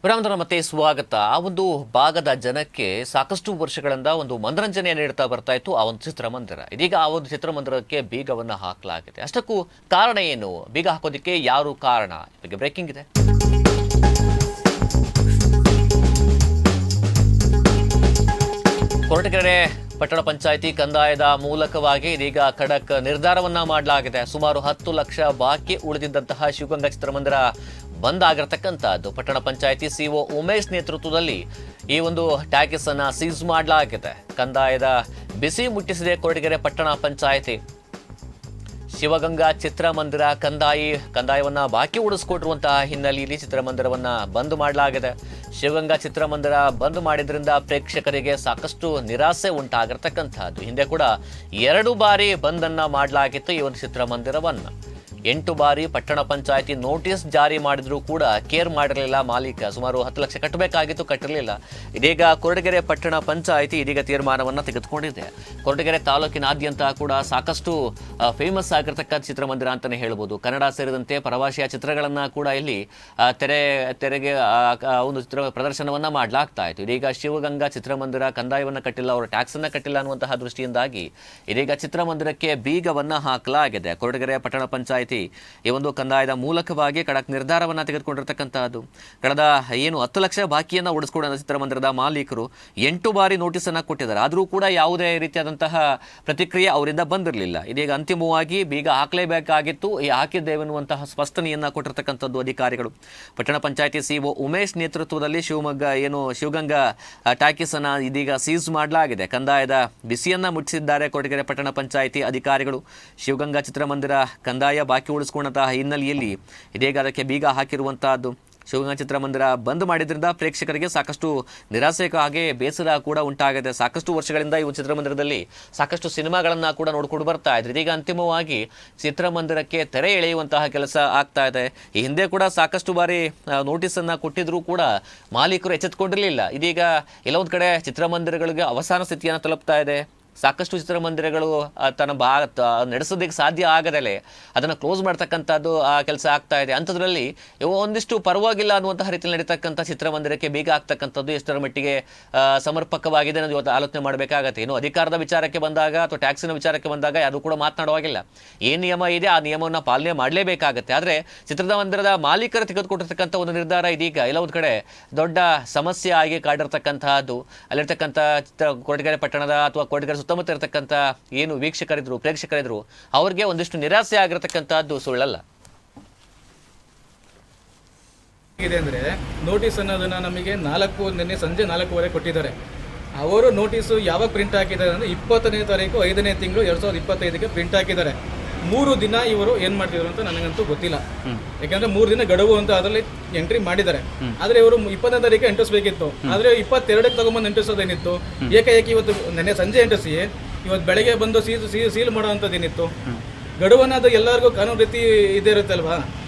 ವಿರಾಮದ ಮತ್ತೆ ಸ್ವಾಗತ. ಆ ಒಂದು ಭಾಗದ ಜನಕ್ಕೆ ಸಾಕಷ್ಟು ವರ್ಷಗಳಿಂದ ಒಂದು ಮನರಂಜನೆ ನೀಡ್ತಾ ಬರ್ತಾ ಇತ್ತು ಆ ಒಂದು ಚಿತ್ರಮಂದಿರ. ಇದೀಗ ಆ ಒಂದು ಚಿತ್ರಮಂದಿರಕ್ಕೆ ಬೀಗವನ್ನ ಹಾಕಲಾಗಿದೆ. ಅಷ್ಟಕ್ಕೂ ಕಾರಣ ಏನು? ಬೀಗ ಹಾಕೋದಕ್ಕೆ ಯಾರು ಕಾರಣ? ಬಗ್ಗೆ ಬ್ರೇಕಿಂಗ್ ಇದೆ. ಕೊರಟಗೆರೆ ಪಟ್ಟಣ ಪಂಚಾಯಿತಿ ಕಂದಾಯದ ಮೂಲಕವಾಗಿ ಇದೀಗ ಖಡಕ್ ನಿರ್ಧಾರವನ್ನ ಮಾಡಲಾಗಿದೆ. ಸುಮಾರು 10 ಲಕ್ಷ ಬಾಕಿ ಉಳಿದಿದ್ದಂತಹ ಶಿವಗಂಗಾ ಚಿತ್ರಮಂದಿರ ಬಂದ್ ಆಗಿರತಕ್ಕಂಥದ್ದು. ಪಟ್ಟಣ ಪಂಚಾಯಿತಿ ಸಿಒ ಉಮೇಶ್ ನೇತೃತ್ವದಲ್ಲಿ ಈ ಒಂದು ಟ್ಯಾಕ್ಸ್ ಅನ್ನ ಸೀಸ್ ಮಾಡಲಾಗಿದೆ. ಕಂದಾಯದ ಬಿಸಿ ಮುಟ್ಟಿಸಿದೆ ಕೊರಟಗೆರೆ ಪಟ್ಟಣ ಪಂಚಾಯಿತಿ. ಶಿವಗಂಗಾ ಚಿತ್ರಮಂದಿರ ಕಂದಾಯವನ್ನ ಬಾಕಿ ಉಳಿಸ್ಕೊಟ್ಟಿರುವಂತಹ ಹಿನ್ನೆಲೆಯಲ್ಲಿ ಚಿತ್ರಮಂದಿರವನ್ನ ಬಂದ್ ಮಾಡಲಾಗಿದೆ. ಶಿವಗಂಗಾ ಚಿತ್ರಮಂದಿರ ಬಂದ್ ಮಾಡಿದ್ರಿಂದ ಪ್ರೇಕ್ಷಕರಿಗೆ ಸಾಕಷ್ಟು ನಿರಾಸೆ ಉಂಟಾಗಿರ್ತಕ್ಕಂಥದ್ದು. ಹಿಂದೆ ಕೂಡ 2 ಬಾರಿ ಬಂದನ್ನ ಮಾಡಲಾಗಿತ್ತು ಈ ಒಂದು ಚಿತ್ರಮಂದಿರವನ್ನ. 8 ಬಾರಿ ಪಟ್ಟಣ ಪಂಚಾಯಿತಿ ನೋಟಿಸ್ ಜಾರಿ ಮಾಡಿದ್ರೂ ಕೂಡ ಕೇರ್ ಮಾಡಿರಲಿಲ್ಲ ಮಾಲೀಕ. ಸುಮಾರು 10 ಲಕ್ಷ ಕಟ್ಟಬೇಕಾಗಿತ್ತು, ಕಟ್ಟಿರಲಿಲ್ಲ. ಇದೀಗ ಕೊರಟಗೆರೆ ಪಟ್ಟಣ ಪಂಚಾಯಿತಿ ಇದೀಗ ತೀರ್ಮಾನವನ್ನು ತೆಗೆದುಕೊಂಡಿದೆ. ಕೊರಟಗೆರೆ ತಾಲೂಕಿನಾದ್ಯಂತ ಕೂಡ ಸಾಕಷ್ಟು ಫೇಮಸ್ ಆಗಿರ್ತಕ್ಕಂಥ ಚಿತ್ರಮಂದಿರ ಅಂತಲೇ ಹೇಳ್ಬೋದು. ಕನ್ನಡ ಸೇರಿದಂತೆ ಪ್ರವಾಸಿಯ ಚಿತ್ರಗಳನ್ನು ಕೂಡ ಇಲ್ಲಿ ತೆರೆಗೆ ಒಂದು ಚಿತ್ರ ಪ್ರದರ್ಶನವನ್ನು ಮಾಡಲಾಗ್ತಾ ಇತ್ತು. ಇದೀಗ ಶಿವಗಂಗಾ ಚಿತ್ರಮಂದಿರ ಕಂದಾಯವನ್ನು ಕಟ್ಟಿಲ್ಲ, ಅವರು ಟ್ಯಾಕ್ಸನ್ನು ಕಟ್ಟಿಲ್ಲ ಅನ್ನುವಂತಹ ದೃಷ್ಟಿಯಿಂದಾಗಿ ಇದೀಗ ಚಿತ್ರಮಂದಿರಕ್ಕೆ ಬೀಗವನ್ನು ಹಾಕಲಾಗಿದೆ. ಕೊರಟಗೆರೆ ಪಟ್ಟಣ ಪಂಚಾಯಿತಿ ಈ ಒಂದು ಕಂದಾಯದ ಮೂಲಕವಾಗಿ ಖಡಕ್ ನಿರ್ಧಾರವನ್ನು ತೆಗೆದುಕೊಂಡಿರ್ತಕ್ಕಂಥದ್ದು. ಕಳೆದ 10 ಲಕ್ಷ ಬಾಕಿಯನ್ನು ಉಳಿಸ್ಕೊಂಡ ಚಿತ್ರಮಂದಿರದ ಮಾಲೀಕರು 8 ಬಾರಿ ನೋಟಿಸ್ ಅನ್ನು ಕೊಟ್ಟಿದ್ದಾರೆ. ಆದರೂ ಕೂಡ ಯಾವುದೇ ರೀತಿಯಾದಂತಹ ಪ್ರತಿಕ್ರಿಯೆ ಅವರಿಂದ ಬಂದಿರಲಿಲ್ಲ. ಇದೀಗ ಅಂತಿಮವಾಗಿ ಬೀಗ ಹಾಕಲೇಬೇಕಾಗಿತ್ತು, ಹಾಕಿದ್ದೇವೆನ್ನುವಂತಹ ಸ್ಪಷ್ಟನೆಯನ್ನ ಕೊಟ್ಟಿರ್ತಕ್ಕಂಥದ್ದು ಅಧಿಕಾರಿಗಳು. ಪಟ್ಟಣ ಪಂಚಾಯಿತಿ ಸಿಒ ಉಮೇಶ್ ನೇತೃತ್ವದಲ್ಲಿ ಶಿವಗಂಗಾ ಟ್ಯಾಕ್ಸ್ ಅನ್ನ ಇದೀಗ ಸೀಸ್ ಮಾಡಲಾಗಿದೆ. ಕಂದಾಯದ ಬಿಸಿಯನ್ನ ಮುಟ್ಟಿಸಿದ್ದಾರೆ ಕೊರಟಗೆರೆ ಪಟ್ಟಣ ಪಂಚಾಯಿತಿ ಅಧಿಕಾರಿಗಳು. ಶಿವಗಂಗಾ ಚಿತ್ರಮಂದಿರ ಕಂದಾಯ ಬಾಕಿ ಉಳಿಸಿಕೊಂಡಂತಹ ಹಿನ್ನೆಲೆಯಲ್ಲಿ ಇದೀಗ ಅದಕ್ಕೆ ಬೀಗ ಹಾಕಿರುವಂತಹದ್ದು. ಶಿವಗಂಗಾ ಚಿತ್ರಮಂದಿರ ಬಂದ್ ಮಾಡಿದ್ರಿಂದ ಪ್ರೇಕ್ಷಕರಿಗೆ ಸಾಕಷ್ಟು ನಿರಾಸೆ ಹಾಗೆ ಬೇಸರ ಕೂಡ ಉಂಟಾಗಿದೆ. ಸಾಕಷ್ಟು ವರ್ಷಗಳಿಂದ ಈ ಚಿತ್ರಮಂದಿರದಲ್ಲಿ ಸಾಕಷ್ಟು ಸಿನಿಮಾಗಳನ್ನ ಕೂಡ ನೋಡ್ಕೊಂಡು ಬರ್ತಾ ಇದ್ರು. ಇದೀಗ ಅಂತಿಮವಾಗಿ ಚಿತ್ರಮಂದಿರಕ್ಕೆ ತೆರೆ ಎಳೆಯುವಂತಹ ಕೆಲಸ ಆಗ್ತಾ ಇದೆ. ಈ ಹಿಂದೆ ಕೂಡ ಸಾಕಷ್ಟು ಬಾರಿ ನೋಟಿಸ್ ಅನ್ನ ಕೊಟ್ಟಿದ್ರು ಕೂಡ ಮಾಲೀಕರು ಎಚ್ಚೆತ್ತುಕೊಂಡಿರಲಿಲ್ಲ. ಇದೀಗ ಎಲ್ಲೊಂದು ಕಡೆ ಚಿತ್ರಮಂದಿರಗಳಿಗೆ ಅವಸಾನ ಸ್ಥಿತಿಯನ್ನು ತಲುಪ್ತಾ ಇದೆ. ಸಾಕಷ್ಟು ಚಿತ್ರಮಂದಿರಗಳು ನಡೆಸೋದಕ್ಕೆ ಸಾಧ್ಯ ಆಗದಲೆ ಅದನ್ನು ಕ್ಲೋಸ್ ಮಾಡ್ತಕ್ಕಂಥದ್ದು ಆ ಕೆಲಸ ಆಗ್ತಾ ಇದೆ. ಅಂಥದ್ರಲ್ಲಿ ಒಂದಿಷ್ಟು ಪರವಾಗಿಲ್ಲ ಅನ್ನುವಂತಹ ರೀತಿಯಲ್ಲಿ ನಡೀತಕ್ಕಂಥ ಚಿತ್ರಮಂದಿರಕ್ಕೆ ಬೀಗ ಆಗ್ತಕ್ಕಂಥದ್ದು ಎಷ್ಟರ ಮಟ್ಟಿಗೆ ಸಮರ್ಪಕವಾಗಿದೆ ಅನ್ನೋದು ಇವತ್ತು ಆಲೋಚನೆ ಮಾಡಬೇಕಾಗತ್ತೆ. ಇನ್ನು ಅಧಿಕಾರದ ವಿಚಾರಕ್ಕೆ ಬಂದಾಗ ಅಥವಾ ಟ್ಯಾಕ್ಸಿನ ವಿಚಾರಕ್ಕೆ ಬಂದಾಗ ಅದು ಕೂಡ ಮಾತನಾಡುವಾಗಿಲ್ಲ. ಏನು ನಿಯಮ ಇದೆ ಆ ನಿಯಮವನ್ನು ಪಾಲನೆ ಮಾಡಲೇಬೇಕಾಗತ್ತೆ. ಆದರೆ ಚಿತ್ರಮಂದಿರದ ಮಾಲೀಕರು ತೆಗೆದುಕೊಟ್ಟಿರ್ತಕ್ಕಂಥ ಒಂದು ನಿರ್ಧಾರ ಇದೀಗ ಎಲ್ಲ ಒಂದು ಕಡೆ ದೊಡ್ಡ ಸಮಸ್ಯೆ ಆಗಿ ಕಾಡಿರ್ತಕ್ಕಂತಹದ್ದು. ಅಲ್ಲಿರ್ತಕ್ಕಂಥ ಕೊರಟಗೆರೆ ಪಟ್ಟಣದ ಅಥವಾ ಕೊರಟಗೆರೆ ಸುತ್ತಮುತ್ತ ಇರತಕ್ಕಂಥ ಏನು ವೀಕ್ಷಕರಿದ್ರು, ಪ್ರೇಕ್ಷಕರಿದ್ರು, ಅವ್ರಿಗೆ ಒಂದಿಷ್ಟು ನಿರಾಸೆ ಆಗಿರತಕ್ಕಂಥದ್ದು ಸುಳ್ಳಲ್ಲ. ಇದೆ ಅಂದರೆ ನೋಟಿಸ್ ಅನ್ನೋದನ್ನ ನಮಗೆ ನಿನ್ನೆ ಸಂಜೆ 4:15 ಕೊಟ್ಟಿದ್ದಾರೆ. ಅವರು ನೋಟಿಸು ಯಾವಾಗ ಪ್ರಿಂಟ್ ಹಾಕಿದ್ದಾರೆ ಅಂದರೆ 20ನೇ ತಾರೀಕು 5ನೇ ತಿಂಗಳು 2025ಗೆ ಪ್ರಿಂಟ್ ಹಾಕಿದ್ದಾರೆ. 3 ದಿನ ಇವರು ಏನು ಮಾಡ್ತಿದ್ರು ಅಂತ ನನಗಂತೂ ಗೊತ್ತಿಲ್ಲ. ಯಾಕಂದ್ರೆ 3 ದಿನ ಗಡುವು ಅಂತ ಅದರಲ್ಲಿ ಎಂಟ್ರಿ ಮಾಡಿದ್ದಾರೆ. ಆದರೆ ಇವರು 20ನೇ ತಾರೀಕು ಅಂಟಿಸ್ಬೇಕಿತ್ತು. ಆದರೆ 22ಕ್ಕೆ ತಗೊಂಬಂದು ಅಂಟಿಸೋದೇನಿತ್ತು? ಏಕಾಏಕಿ ಇವತ್ತು ನೆನ್ನೆ ಸಂಜೆ ಅಂಟಿಸಿ ಇವತ್ತು ಬೆಳಗ್ಗೆ ಬಂದು ಸೀಲ್ ಮಾಡೋ ಅಂಥದ್ದೇನಿತ್ತು? ಗಡುವನ್ನ ಅದು ಎಲ್ಲರಿಗೂ ಕಾನೂನು ರೀತಿ ಇದೇ ಇರುತ್ತಲ್ವಾ?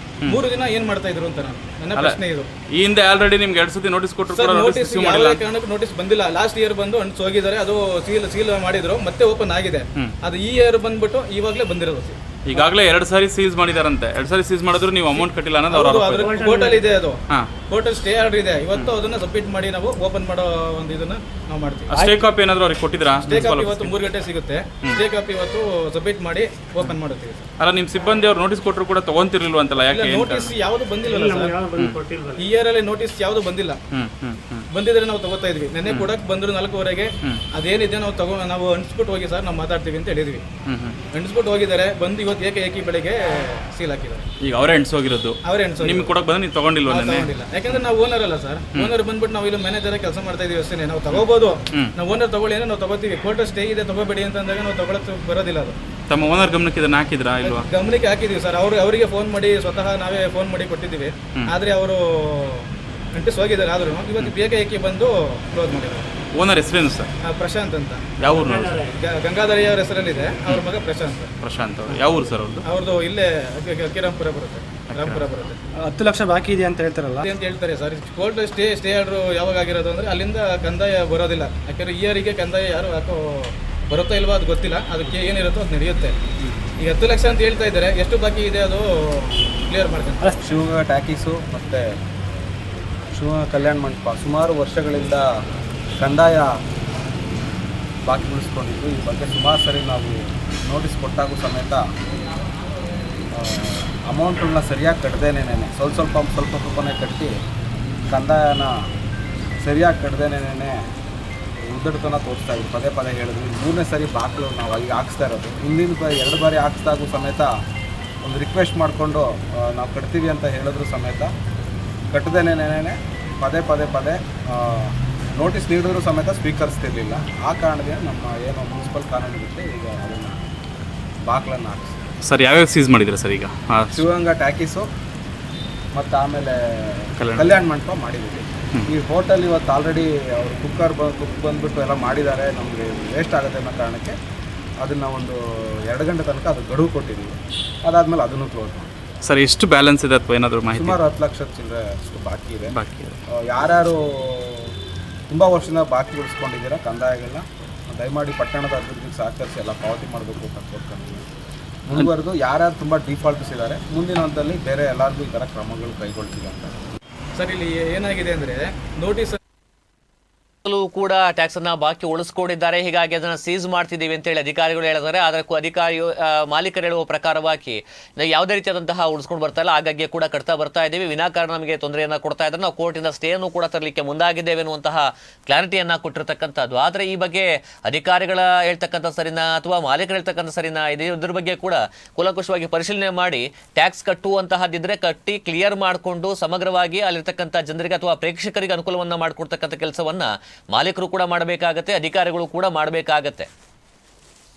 3 ದಿನ ಏನ್ ಮಾಡ್ತಾ ಇದ್ರು ಅಂತ ನನ್ನ ಪ್ರಶ್ನೆ ಇದು. ಈ ಹಿಂದೆ ಆಲ್ರೆಡಿ ನಿಮ್ಗೆ 2 ಸತಿ ನೋಟಿಸ್ ಕೊಟ್ಟರು, ನೋಟಿಸ್ ಯಾವುದೇ ಕಾರಣಕ್ಕೂ ನೋಟಿಸ್ ಬಂದಿಲ್ಲ. ಲಾಸ್ಟ್ ಇಯರ್ ಬಂದು ಅಂಟಿಸಿ ಹೋಗಿದ್ದಾರೆ, ಅದು ಸೀಲ್ ಮಾಡಿದ್ರು, ಮತ್ತೆ ಓಪನ್ ಆಗಿದೆ. ಅದು ಈ ಇಯರ್ ಬಂದ್ಬಿಟ್ಟು ಇವಾಗಲೇ ಬಂದಿರೋದು. ಈಗಾಗಲೇ 2 ಸಾರಿ ಸೀಸ್ ಮಾಡಿದಾರಂತೆ. 2 ಸಾರಿ ಸೀಸ್ ಮಾಡಿದ್ರು ನೀವು ಅಮೌಂಟ್ ಕಟ್ಟಿಲ್ಲ ಅನ್ನೋದು ಅವರ ಕೋರ್ಟಲ್ಲಿ ಇದೆ. ಅದು ಕೋರ್ಟಲ್ಲಿ ಸ್ಟೇ ಆರ್ಡರ್ ಇದೆ. ಇವತ್ತು ಅದನ್ನ ಸಬ್ಮಿಟ್ ಮಾಡಿ ನಾವು ಓಪನ್ ಮಾಡೋ ಒಂದು ಇದನ್ನ ನಾವು ಮಾಡ್ತೀವಿ. ಸ್ಟೇ ಕಾಪಿ ಏನಾದ್ರು ಅವ್ರಿಗೆ ಕೊಟ್ಟಿದ್ರಾ? ಸ್ಟೇ ಕಾಪಿ ಇವತ್ತು 3 ಗಂಟೆ ಸಿಗುತ್ತೆ. ಸ್ಟೇ ಕಾಪಿ ಇವತ್ತು ಸಬ್ಮಿಟ್ ಮಾಡಿ ಓಪನ್ ಮಾಡುತ್ತೀವಿ. ಅಲ್ಲ, ನಿಮ್ ಸಿಬ್ಬಂದಿ ಅವ್ರು ನೋಟಿಸ್ ಕೊಟ್ಟರು ಕೂಡ ತಗೊಂತಿರ್ಲಿಲ್ವ ಅಂತಲ್ಲ? ಯಾಕೆ ನೋಟಿಸ್ ಯಾವುದು ಬಂದಿಲ್ಲ ಈ ಇಯರ್ ಅಲ್ಲಿ? ನೋಟಿಸ್ ಯಾವುದು ಬಂದಿಲ್ಲ. ಬಂದಿದ್ರೆ ನಾವು ತಗೋತಾ ಇದ್ವಿ. ನೆನ್ನೆ ಕೊಡಕ್ ಬಂದ್ರು 4:15ಗೆ. ಅದೇನಿದೆ ನಾವು ಅಂಟಿಸ್ಬಿಟ್ಟು ಹೋಗಿ ಸರ್ ನಾವು ಮಾತಾಡ್ತೀವಿ ಅಂತ ಹೇಳಿದ್ವಿ. ಅಂಟಿಸ್ಬಿಟ್ಟು ಹೋಗಿದ್ದಾರೆ. ಬಂದು ಇವತ್ತು ಏಕಾಏಕಿ ಬೆಳಿಗ್ಗೆ ಸೀಲ್ ಹಾಕಿದ್ದಾರೆ. ಈಗ ಅವರೇ ಎಂಟ್ಸೋಗಿರೋದು. ನಿಮ್ಗೆ ಕೊಡಕ್ ಬಂದ್ರೆ ನೀವು ತಗೊಂಡಿಲ್ವ? ಯಾಕಂದ್ರೆ ನಾವು ಓನರ್ ಅಲ್ಲ ಸರ್. ಓನರ್ ಬಂದ್ಬಿಟ್ಟು ನಾವು ಇಲ್ಲಿ ಮ್ಯಾನೇಜರ್ ಕೆಲಸ ಮಾಡ್ತಾ ಇದೀವಿ ಅಷ್ಟೇ. ನಾವು ತಗೋಬಹುದು. ನಾವು ಓನರ್ ತಗೊಳ್ಳಿ ಅಂದ್ರೆ ನಾವು ತಗೋತೀವಿ. ಕೋರ್ಟ್ ಸ್ಟೇ ಇದೆ ತಗೋಬೇಡಿ ಅಂತ ಅಂದಾಗ ನಾವು ತಗೊಳಕ್ ಬರೋದಿಲ್ಲ. ಅದು ತಮ್ಮ ಓನರ್ ಗಮನಕ್ಕೆ ಇದನ್ನ ಹಾಕಿದ್ರಾ ಇಲ್ವಾ? ಗಮನಕ್ಕೆ ಹಾಕಿದೀವಿ ಸರ್. ಅವರಿಗೆ ಫೋನ್ ಮಾಡಿ ಸ್ವತಃ ನಾವೇ ಫೋನ್ ಮಾಡಿ ಕೊಟ್ಟಿದ್ದೀವಿ. ಆದ್ರೆ ಅವರು ಅಂಟಿಸ್ ಹೋಗಿದ್ದಾರೆ. ಆದ್ರೂ ಇವತ್ತು ಏಕಾಏಕಿ ಬಂದು ಕ್ಲೋಸ್ ಮಾಡಿದ್ದಾರೆ. ಓನರ್ ಹೆಸರೇನು ಸರ್? ಪ್ರಶಾಂತ್ ಅಂತ. ಯಾವ ಊರು? ಗಂಗಾಧರಿ ಅವ್ರ ಹೆಸರಲ್ಲಿದೆ. ಅವ್ರ ಮಗ ಪ್ರಶಾಂತ್. ಅವ್ರು ಯಾವ ಊರು ಸರ್? ಅವ್ರದ್ದು ಇಲ್ಲೇ ಕಿರಾಂಪುರ ಬರುತ್ತೆ. ರಾಂಪುರ ಬರುತ್ತೆ. 10 ಲಕ್ಷ ಬಾಕಿ ಇದೆ ಅಂತ ಹೇಳ್ತಾರಲ್ಲ ಅಂತ ಹೇಳ್ತಾರೆ ಸರ್. ಕೋರ್ಟ್ ಸ್ಟೇ ಆರ್ಡರ್ ಯಾವಾಗ ಆಗಿರೋದು ಅಂದ್ರೆ ಅಲ್ಲಿಂದ ಕಂದಾಯ ಬರೋದಿಲ್ಲ. ಯಾಕಂದ್ರೆ ಇಯರಿಗೆ ಕಂದಾಯ ಯಾರು ಯಾಕೋ ಬರುತ್ತಾ ಇಲ್ವಾ ಅದು ಗೊತ್ತಿಲ್ಲ. ಅದಕ್ಕೆ ಏನಿರುತ್ತೋ ಅದು ನಡೆಯುತ್ತೆ. ಈಗ 10 ಲಕ್ಷ ಅಂತ ಹೇಳ್ತಾ ಇದ್ದಾರೆ. ಎಷ್ಟು ಬಾಕಿ ಇದೆ ಅದು ಕ್ಲಿಯರ್ ಮಾಡ್ತೀನಿ. ಶಿವಗಂಗಾ ಟ್ಯಾಕೀಸು ಮತ್ತು ಶಿವಗಂಗಾ ಕಲ್ಯಾಣ ಮಂಟಪ ಸುಮಾರು ವರ್ಷಗಳಿಂದ ಕಂದಾಯ ಬಾಕಿ ಉಳಿಸ್ಕೊಂಡಿದ್ದು. ಈ ಬಗ್ಗೆ ಸುಮಾರು ಸರಿ ನಾವು ನೋಟಿಸ್ ಕೊಟ್ಟಾಗೂ ಸಮೇತ ಅಮೌಂಟನ್ನ ಸರಿಯಾಗಿ ಕಟ್ಟದೇನೇ ಸ್ವಲ್ಪನೇ ಕಟ್ಟಿ ಕಂದಾಯನ ಸರಿಯಾಗಿ ಕಟ್ಟದೇನೇ ಉದ್ದಟತನ ತೋರಿಸ್ತಾ ಇದ್ವಿ. ಪದೇ ಹೇಳಿದ್ವಿ. 3ನೇ ಸರಿ ಬಾಗಿಲು ನಾವು ಈಗ ಹಾಕ್ಸ್ತಾ ಇರೋದು. ಹಿಂದಿನ 2 ಬಾರಿ ಹಾಕ್ಸ್ದಾಗೂ ಸಮೇತ ಒಂದು ರಿಕ್ವೆಸ್ಟ್ ಮಾಡಿಕೊಂಡು ನಾವು ಕಟ್ತೀವಿ ಅಂತ ಹೇಳಿದ್ರು ಸಮೇತ ಕಟ್ಟದೇನೇ ಪದೇ ನೋಟಿಸ್ ನೀಡಿದ್ರು ಸಮೇತ ಸ್ವೀಕರಿಸ್ತಿರ್ಲಿಲ್ಲ. ಆ ಕಾರಣದಿಂದ ನಮ್ಮ ಏನು ಮುನ್ಸಿಪಲ್ ಕಾನೂನು ಇರುತ್ತೆ ಈಗ ಅದನ್ನು ಬಾಗಿಲನ್ನು ಹಾಕಿಸಿ. ಸರ್ ಯಾವ್ಯಾವ ಸೀಸ್ ಮಾಡಿದ್ದೀರಾ ಸರ್ ಈಗ? ಶಿವಗಂಗಾ ಟ್ಯಾಕೀಸು ಮತ್ತು ಆಮೇಲೆ ಕಲ್ಯಾಣ ಮಂಟಪ ಮಾಡಿದ್ದೀವಿ. ಈ ಹೋಟೆಲ್ ಇವತ್ತು ಆಲ್ರೆಡಿ ಅವರು ಕುಕ್ ಬಂದುಬಿಟ್ಟು ಎಲ್ಲ ಮಾಡಿದ್ದಾರೆ. ನಮಗೆ ವೇಸ್ಟ್ ಆಗುತ್ತೆ ಅನ್ನೋ ಕಾರಣಕ್ಕೆ ಅದನ್ನು ಒಂದು 2 ಗಂಟೆ ತನಕ ಅದು ಗಡುವು ಕೊಟ್ಟಿದ್ದೀವಿ. ಅದಾದಮೇಲೆ ಅದನ್ನು ಕ್ಲೋಸ್ ಮಾಡಿ. ಸರ್ ಎಷ್ಟು ಬ್ಯಾಲೆನ್ಸ್ ಇದೆ ಅಥವಾ ಏನಾದರೂ ಮಾಹಿತಿ? ಸುಮಾರು 10 ಲಕ್ಷ ಚಿಲ್ಲರೆ ಅಷ್ಟು ಬಾಕಿ ಇದೆ. ಯಾರ್ಯಾರು ತುಂಬ ವರ್ಷದಿಂದ ಬಾಕಿ ಉಳಿಸ್ಕೊಂಡಿದ್ದೀರಾ ಕಂದಾಯಗಳನ್ನ ದಯಮಾಡಿ ಪಟ್ಟಣದ ಅಭಿವೃದ್ಧಿಗೆ ಸಹಕರಿಸಿ ಎಲ್ಲ ಪಾವತಿ ಮಾಡಬೇಕು ಅಂತ ಕೋರ್ಕೊಂಡು ಮುಂದುವರೆದು ಯಾರ್ಯಾರು ತುಂಬ ಡಿಫಾಲ್ಟ್ಸ್ ಇದ್ದಾರೆ ಮುಂದಿನ ಹಂತದಲ್ಲಿ ಬೇರೆ ಎಲ್ಲರಿಗೂ ಈ ಥರ ಕ್ರಮಗಳು ಕೈಗೊಳ್ತೀವಿ ಅಂತ. ಸರ್ ಇಲ್ಲಿ ಏನಾಗಿದೆ ಅಂದರೆ ನೋಟಿಸ್ ಕೂಡ ಟ್ಯಾಕ್ಸ್ ಅನ್ನ ಬಾಕಿ ಉಳಿಸ್ಕೊಂಡಿದ್ದಾರೆ. ಹೀಗಾಗಿ ಅದನ್ನ ಸೀಸ್ ಮಾಡ್ತಿದ್ದೀವಿ ಅಂತ ಹೇಳಿ ಅಧಿಕಾರಿಗಳು ಹೇಳಿದ್ದಾರೆ. ಅದಕ್ಕೂ ಮಾಲೀಕರು ಹೇಳುವ ಪ್ರಕಾರವಾಗಿ ಯಾವುದೇ ರೀತಿಯಾದಂತಹ ಉಳಿಸ್ಕೊಂಡು ಬರ್ತಾ ಇಲ್ಲ, ಆಗಾಗ್ಗೆ ಕೂಡ ಕಟ್ತಾ ಬರ್ತಾ ಇದ್ದೀವಿ, ವಿನಾಕಾರಣ ನಮಗೆ ತೊಂದರೆಯನ್ನ ಕೊಡ್ತಾ ಇದ್ದಾರೆ, ನಾವು ಕೋರ್ಟಿಂದ ಸ್ಟೇಯನ್ನು ಕೂಡ ತರಲಿಕ್ಕೆ ಮುಂದಾಗಿದ್ದೇವೆ ಅನ್ನುವಂತಹ ಕ್ಲಾರಿಟಿಯನ್ನ ಕೊಟ್ಟಿರ್ತಕ್ಕಂಥದ್ದು. ಆದರೆ ಈ ಬಗ್ಗೆ ಅಧಿಕಾರಿಗಳ ಹೇಳ್ತಕ್ಕಂಥ ಸರಿನಾ ಅಥವಾ ಮಾಲೀಕರು ಹೇಳ್ತಕ್ಕಂಥ ಸರಿನಾ ಇದ್ರ ಬಗ್ಗೆ ಕೂಡ ಕೂಲಂಕುಷವಾಗಿ ಪರಿಶೀಲನೆ ಮಾಡಿ ಟ್ಯಾಕ್ಸ್ ಕಟ್ಟುವಂತಹದ್ದಿದ್ರೆ ಕಟ್ಟಿ ಕ್ಲಿಯರ್ ಮಾಡಿಕೊಂಡು ಸಮಗ್ರವಾಗಿ ಅಲ್ಲಿರ್ತಕ್ಕಂಥ ಜನರಿಗೆ ಅಥವಾ ಪ್ರೇಕ್ಷಕರಿಗೆ ಅನುಕೂಲವನ್ನ ಮಾಡಿಕೊಡ್ತಕ್ಕಂಥ ಕೆಲಸವನ್ನ ಮಾಲೀಕರು ಕೂಡ ಮಾಡಬೇಕಾಗತ್ತೆ, ಅಧಿಕಾರಿಗಳು ಕೂಡ ಮಾಡಬೇಕಾಗತ್ತೆ.